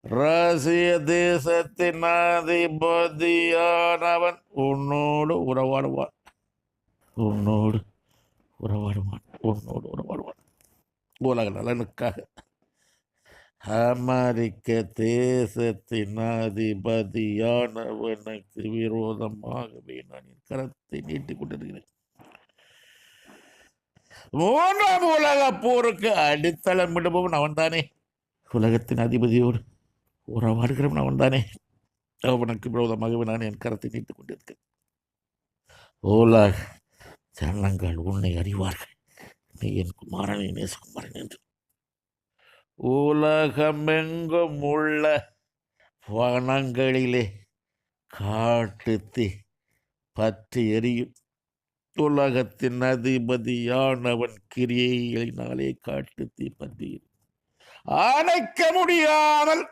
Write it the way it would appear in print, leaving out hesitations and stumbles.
ரகசிய தேசத்தின் அதிபதியானவன் உன்னோடு உறவாடுவான். உன்னோடு உறவாடுவான். உன்னோடு உறவாடுவான். உலக நலனுக்காக அமெரிக்க தேசத்தின் அதிபதியானவனுக்கு விரோதமாகவே நான் என் கரத்தை நீட்டிக் கொண்டிருக்கிறேன். மூன்றாம் உலக போருக்கு அடித்தளமிடுபவன் அவன்தானே. உலகத்தின் அதிபதியோடு உறவாடுகிறவன் அவன்தானே. அவனுக்கு விரோதமாகவே நான் என் கரத்தை நீட்டிக் கொண்டிருக்கிறேன். உலக ஜனங்கள் உன்னை அறிவார்கள், நீ என் குமாரனை நேசகுமாரன் என்று. உலகமெங்கும் உள்ள வனங்களிலே காட்டு பற்றி எரியும். உலகத்தின் அதிபதியானவன் கிரியைகளினாலே காட்டு பற்றி அணைக்க முடியாமல்